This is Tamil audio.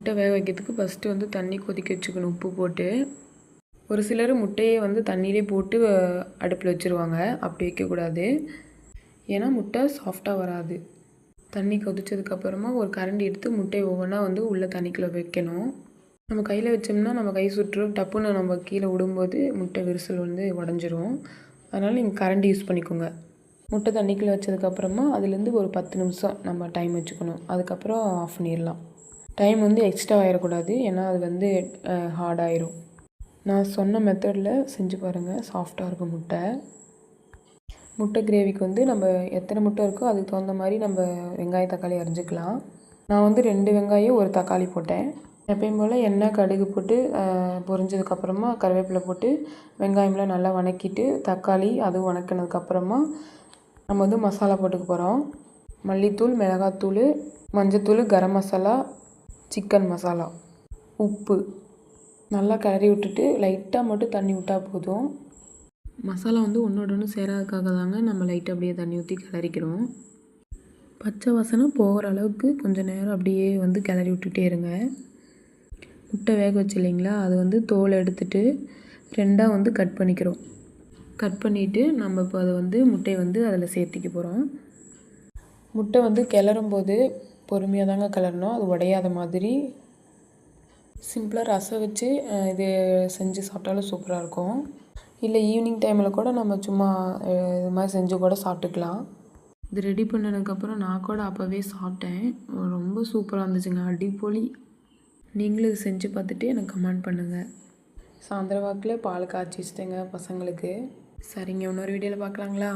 முட்டை வேக வைக்கிறதுக்கு ஃபஸ்ட்டு வந்து தண்ணி கொதிக்க வச்சுக்கணும் உப்பு போட்டு. ஒரு சிலர் முட்டையை வந்து தண்ணியிலே போட்டு அடுப்பில் வச்சுருவாங்க. அப்படி வைக்கக்கூடாது. ஏன்னா முட்டை சாஃப்டாக வராது. தண்ணி கொதித்ததுக்கப்புறமா ஒரு கரண்டி எடுத்து முட்டையை ஒவ்வொன்றா வந்து உள்ளே தண்ணிக்குள்ளே வைக்கணும். நம்ம கையில் வச்சோம்னா நம்ம கை சுற்றும், டப்புன்னு நம்ம கீழே விடும்போது முட்டை விரிசல் வந்து உடஞ்சிரும். அதனால் நீங்கள் கரண்டி யூஸ் பண்ணிக்கோங்க. முட்டை தண்ணிக்குள்ளே வச்சதுக்கப்புறமா அதுலேருந்து ஒரு 10 நிமிஷம் நம்ம டைம் வச்சுக்கணும். அதுக்கப்புறம் ஆஃப் பண்ணிடலாம். டைம் வந்து எக்ஸ்ட்ரா ஆகிடக்கூடாது, ஏன்னா அது வந்து ஹார்டாயிரும். நான் சொன்ன மெத்தடில் செஞ்சு பாருங்கள், சாஃப்டாக இருக்கும் முட்டை. முட்டை கிரேவிக்கு வந்து நம்ம எத்தனை முட்டை இருக்கோ அதுக்கு தகுந்த மாதிரி நம்ம வெங்காயம் தக்காளி அரிஞ்சிக்கலாம். நான் வந்து 2 வெங்காயம் 1 தக்காளி போட்டேன். எப்பயும் போல் எண்ணெய் கடுகு போட்டு பொரிஞ்சதுக்கப்புறமா கருவேப்பிலை போட்டு வெங்காயம்லாம் நல்லா வதக்கிட்டு தக்காளி அதுவும் வதக்கினதுக்கப்புறமா நம்ம வந்து மசாலா போட்டுக்க போகிறோம். மல்லித்தூள், மிளகாத்தூள், மஞ்சத்தூள், கரம் மசாலா, சிக்கன் மசாலா, உப்பு நல்லா கிளறி விட்டுட்டு லைட்டாக மட்டும் தண்ணி விட்டால் போதும். மசாலா வந்து ஒன்றோட ஒன்று சேராதுக்காக தாங்க நம்ம லைட்டாக அப்படியே தண்ணி ஊற்றி கிளறிக்கிறோம். பச்சை வாசனை போகிற அளவுக்கு கொஞ்சம் நேரம் அப்படியே வந்து கிளறி விட்டுட்டே இருங்க. முட்டை வேக வச்சு இல்லைங்களா, அது வந்து தோலை எடுத்துகிட்டு 2ஆக வந்து கட் பண்ணிக்கிறோம். கட் பண்ணிவிட்டு நம்ம இப்போ அதை வந்து முட்டையை வந்து அதில் சேர்த்திக்க போகிறோம். முட்டை வந்து கிளறும்போது பொறுமையாக தாங்க கிளறணும், அது உடையாத மாதிரி. சிம்பிளாக ரசம் வச்சு இது செஞ்சு சாப்பிட்டாலும் சூப்பராக இருக்கும். இல்லை ஈவினிங் டைமில் கூட நம்ம சும்மா இது மாதிரி செஞ்சு கூட சாப்பிட்டுக்கலாம். இது ரெடி பண்ணதுக்கப்புறம் நான் கூட அப்போவே சாப்பிட்டேன். ரொம்ப சூப்பராக இருந்துச்சுங்க, அடிப்பொலி. நீங்களும் இது செஞ்சு பார்த்துட்டு எனக்கு கமெண்ட் பண்ணுங்கள். சாயந்தர வாக்கில் பால் காய்ச்சி வச்சுட்டேங்க பசங்களுக்கு. சரிங்க, இன்னொரு வீடியோவில் பார்க்கலாங்களா?